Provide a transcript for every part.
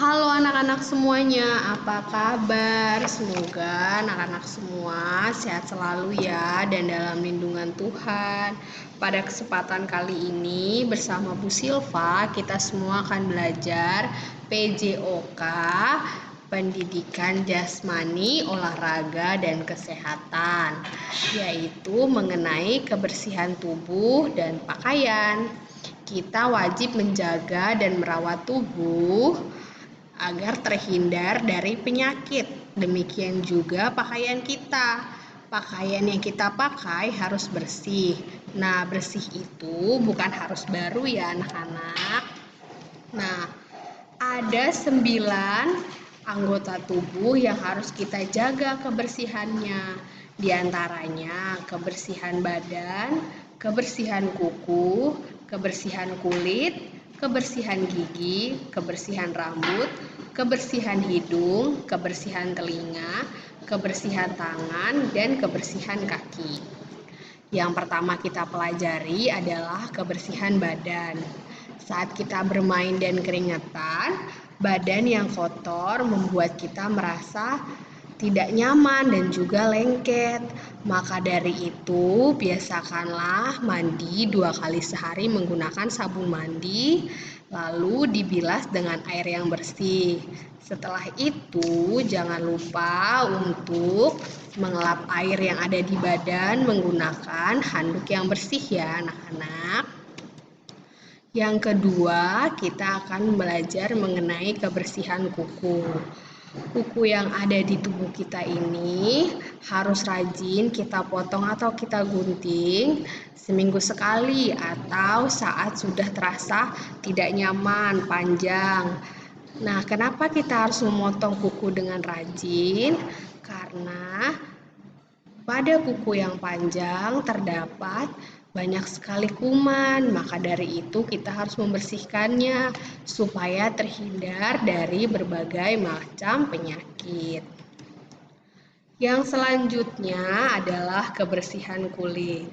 Halo anak-anak semuanya, apa kabar? Semoga anak-anak semua sehat selalu ya dan dalam lindungan Tuhan. Pada kesempatan kali ini bersama Bu Silva, kita semua akan belajar PJOK, Pendidikan Jasmani, Olahraga, dan Kesehatan, yaitu mengenai kebersihan tubuh dan pakaian. Kita wajib menjaga dan merawat tubuh agar terhindar dari penyakit. Demikian juga pakaian kita. Pakaian yang kita pakai harus bersih. Nah, bersih itu bukan harus baru ya anak-anak. Nah, ada 9 anggota tubuh yang harus kita jaga kebersihannya. Di antaranya kebersihan badan, kebersihan kuku, kebersihan kulit, kebersihan gigi, kebersihan rambut, kebersihan hidung, kebersihan telinga, kebersihan tangan, dan kebersihan kaki. Yang pertama kita pelajari adalah kebersihan badan. Saat kita bermain dan keringetan, badan yang kotor membuat kita merasa tidak nyaman dan juga lengket. Maka dari itu, biasakanlah mandi 2 kali sehari menggunakan sabun mandi, lalu dibilas dengan air yang bersih. Setelah itu, jangan lupa untuk mengelap air yang ada di badan menggunakan handuk yang bersih ya anak-anak. Yang kedua, kita akan belajar mengenai kebersihan kuku. Kuku yang ada di tubuh kita ini harus rajin kita potong atau kita gunting seminggu sekali atau saat sudah terasa tidak nyaman, panjang. Nah, kenapa kita harus memotong kuku dengan rajin? Karena pada kuku yang panjang terdapat banyak sekali kuman, maka dari itu kita harus membersihkannya supaya terhindar dari berbagai macam penyakit. Yang selanjutnya adalah kebersihan kulit.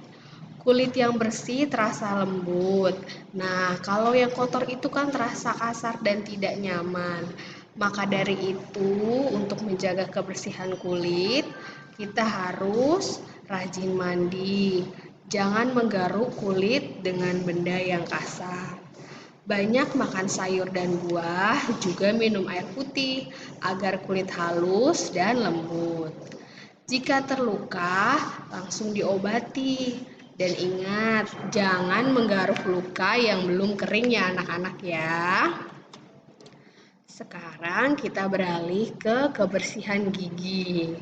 Kulit yang bersih terasa lembut. Nah, kalau yang kotor itu kan terasa kasar dan tidak nyaman. Maka dari itu, untuk menjaga kebersihan kulit, kita harus rajin mandi. Jangan menggaruk kulit dengan benda yang kasar. Banyak makan sayur dan buah, juga minum air putih agar kulit halus dan lembut. Jika terluka, langsung diobati. Dan ingat, jangan menggaruk luka yang belum kering ya anak-anak ya. Sekarang kita beralih ke kebersihan gigi.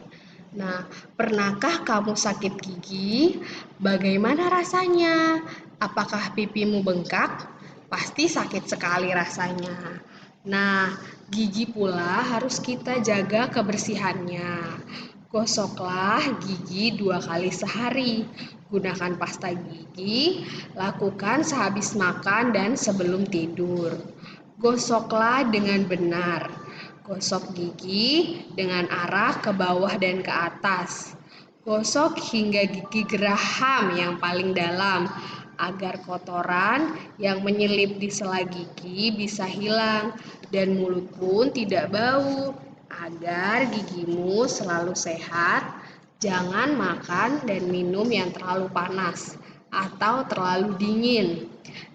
Nah, pernahkah kamu sakit gigi? Bagaimana rasanya? Apakah pipimu bengkak? Pasti sakit sekali rasanya. Nah, gigi pula harus kita jaga kebersihannya. Gosoklah gigi 2 kali sehari. Gunakan pasta gigi, lakukan sehabis makan dan sebelum tidur. Gosoklah dengan benar. Gosok gigi dengan arah ke bawah dan ke atas. Gosok hingga gigi geraham yang paling dalam agar kotoran yang menyelip di sela gigi bisa hilang dan mulut pun tidak bau. Agar gigimu selalu sehat, jangan makan dan minum yang terlalu panas atau terlalu dingin.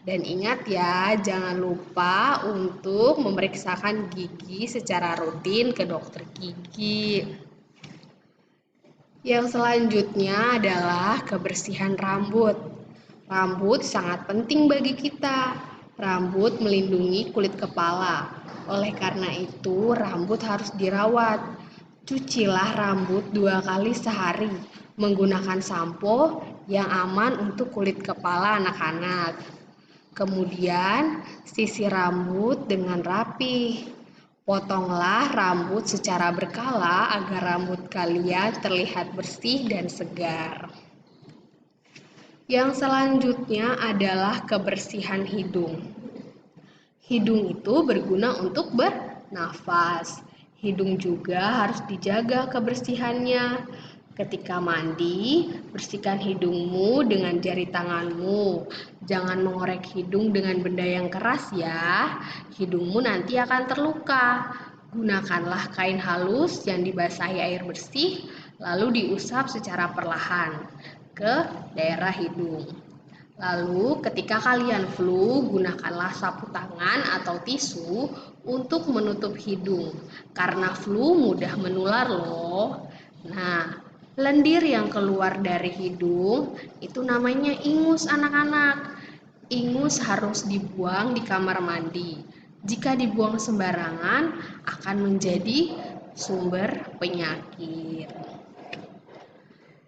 Dan ingat ya, jangan lupa untuk memeriksakan gigi secara rutin ke dokter gigi. Yang selanjutnya adalah kebersihan rambut. Rambut sangat penting bagi kita. Rambut melindungi kulit kepala. Oleh karena itu, rambut harus dirawat. Cucilah rambut 2 kali sehari menggunakan sampo yang aman untuk kulit kepala anak-anak. Kemudian, sisir rambut dengan rapi. Potonglah rambut secara berkala agar rambut kalian terlihat bersih dan segar. Yang selanjutnya adalah kebersihan hidung. Hidung itu berguna untuk bernafas. Hidung juga harus dijaga kebersihannya. Ketika mandi, bersihkan hidungmu dengan jari tanganmu. Jangan mengorek hidung dengan benda yang keras ya. Hidungmu nanti akan terluka. Gunakanlah kain halus yang dibasahi air bersih, lalu diusap secara perlahan ke daerah hidung. Lalu, ketika kalian flu, gunakanlah sapu tangan atau tisu untuk menutup hidung, karena flu mudah menular loh. Nah, lendir yang keluar dari hidung itu namanya ingus anak-anak. Ingus harus dibuang di kamar mandi. Jika dibuang sembarangan, akan menjadi sumber penyakit.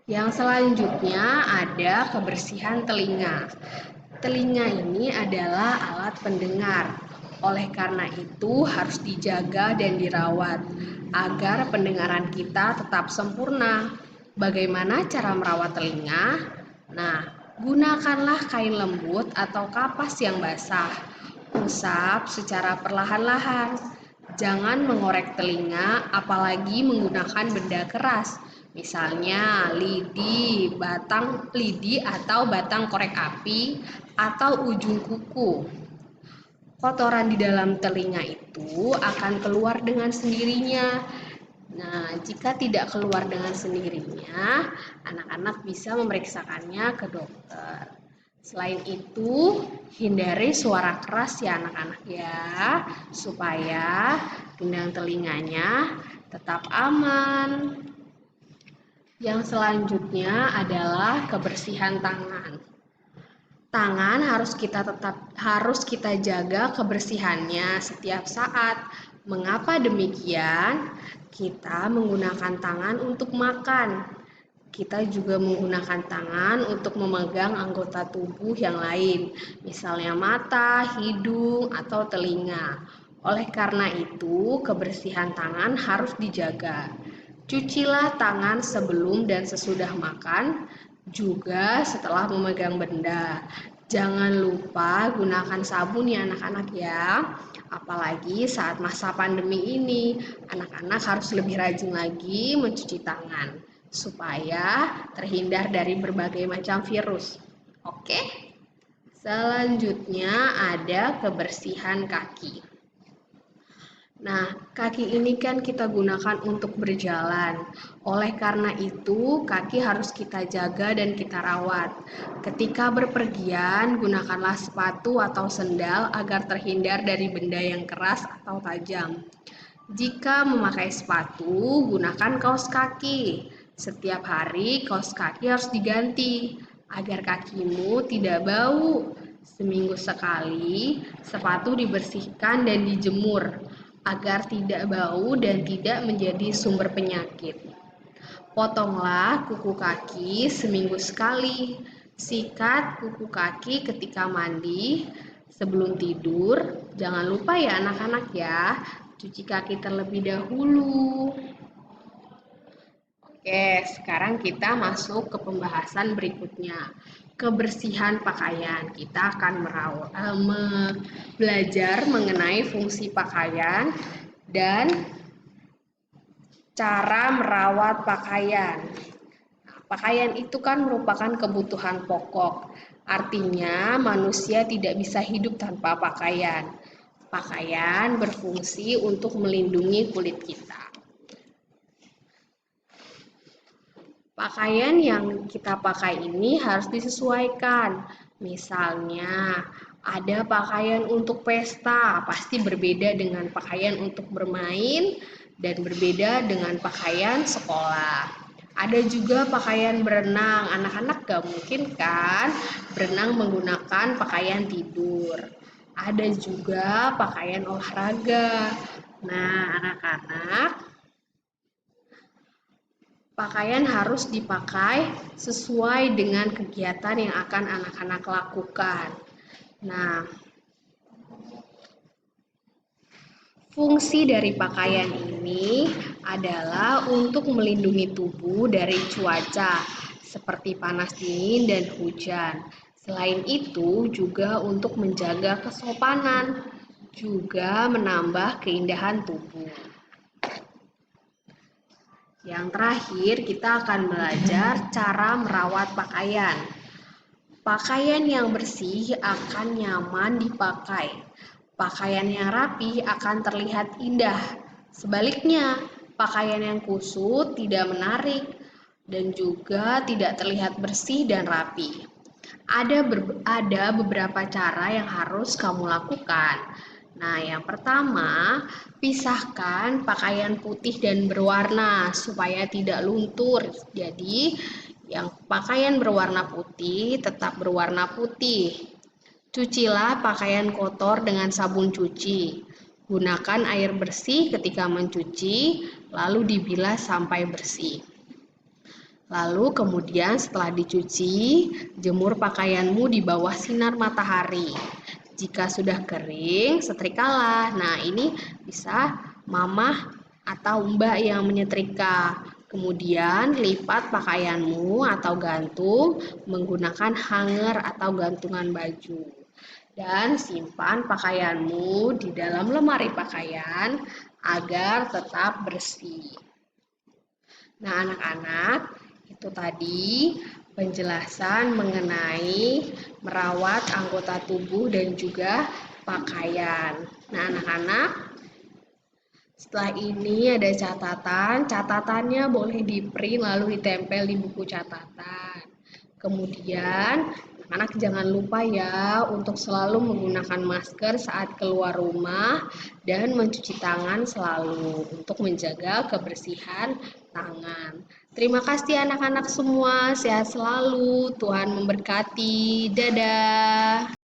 Yang selanjutnya ada kebersihan telinga. Telinga ini adalah alat pendengar. Oleh karena itu harus dijaga dan dirawat agar pendengaran kita tetap sempurna. Bagaimana cara merawat telinga? Nah, gunakanlah kain lembut atau kapas yang basah. Usap secara perlahan-lahan. Jangan mengorek telinga, apalagi menggunakan benda keras. Misalnya lidi atau batang korek api atau ujung kuku. Kotoran di dalam telinga itu akan keluar dengan sendirinya. Nah, jika tidak keluar dengan sendirinya, anak-anak bisa memeriksakannya ke dokter. Selain itu, hindari suara keras ya anak-anak ya, supaya gendang telinganya tetap aman. Yang selanjutnya adalah kebersihan tangan. Tangan harus kita jaga kebersihannya setiap saat. Mengapa demikian? Kita menggunakan tangan untuk makan. Kita juga menggunakan tangan untuk memegang anggota tubuh yang lain, misalnya mata, hidung, atau telinga. Oleh karena itu, kebersihan tangan harus dijaga. Cucilah tangan sebelum dan sesudah makan, juga setelah memegang benda. Jangan lupa gunakan sabun ya anak-anak ya. Apalagi saat masa pandemi ini, anak-anak harus lebih rajin lagi mencuci tangan supaya terhindar dari berbagai macam virus. Oke? Selanjutnya ada kebersihan kaki. Nah, kaki ini kan kita gunakan untuk berjalan. Oleh karena itu, kaki harus kita jaga dan kita rawat. Ketika berpergian, gunakanlah sepatu atau sendal agar terhindar dari benda yang keras atau tajam. Jika memakai sepatu, gunakan kaos kaki. Setiap hari, kaos kaki harus diganti agar kakimu tidak bau. Seminggu sekali, sepatu dibersihkan dan dijemur agar tidak bau dan tidak menjadi sumber penyakit. Potonglah kuku kaki seminggu sekali. Sikat kuku kaki ketika mandi, sebelum tidur. Jangan lupa ya anak-anak ya, cuci kaki terlebih dahulu. Oke, sekarang kita masuk ke pembahasan berikutnya. Kebersihan pakaian. Kita akan belajar mengenai fungsi pakaian dan cara merawat pakaian. Nah, pakaian itu kan merupakan kebutuhan pokok. Artinya manusia tidak bisa hidup tanpa pakaian. Pakaian berfungsi untuk melindungi kulit kita. Pakaian yang kita pakai ini harus disesuaikan. Misalnya, ada pakaian untuk pesta, pasti berbeda dengan pakaian untuk bermain dan berbeda dengan pakaian sekolah. Ada juga pakaian berenang, anak-anak gak mungkin kan berenang menggunakan pakaian tidur. Ada juga pakaian olahraga. Nah, anak-anak, pakaian harus dipakai sesuai dengan kegiatan yang akan anak-anak lakukan. Nah, fungsi dari pakaian ini adalah untuk melindungi tubuh dari cuaca seperti panas dingin dan hujan. Selain itu, juga untuk menjaga kesopanan, juga menambah keindahan tubuh. Yang terakhir, kita akan belajar cara merawat pakaian. Pakaian yang bersih akan nyaman dipakai. Pakaian yang rapi akan terlihat indah. Sebaliknya, pakaian yang kusut tidak menarik dan juga tidak terlihat bersih dan rapi. Ada beberapa cara yang harus kamu lakukan. Nah, yang pertama, pisahkan pakaian putih dan berwarna supaya tidak luntur. Jadi, yang pakaian berwarna putih tetap berwarna putih. Cucilah pakaian kotor dengan sabun cuci. Gunakan air bersih ketika mencuci, lalu dibilas sampai bersih. Lalu kemudian setelah dicuci, jemur pakaianmu di bawah sinar matahari. Jika sudah kering, setrikalah. Nah, ini bisa mamah atau mbak yang menyetrika. Kemudian lipat pakaianmu atau gantung menggunakan hanger atau gantungan baju. Dan simpan pakaianmu di dalam lemari pakaian agar tetap bersih. Nah, anak-anak, itu tadi penjelasan mengenai merawat anggota tubuh dan juga pakaian. Nah, anak-anak, setelah ini ada catatan. Catatannya boleh di-print lalu ditempel di buku catatan. Kemudian, anak-anak jangan lupa ya untuk selalu menggunakan masker saat keluar rumah dan mencuci tangan selalu untuk menjaga kebersihan tangan. Terima kasih anak-anak semua, sehat selalu, Tuhan memberkati. Dadah.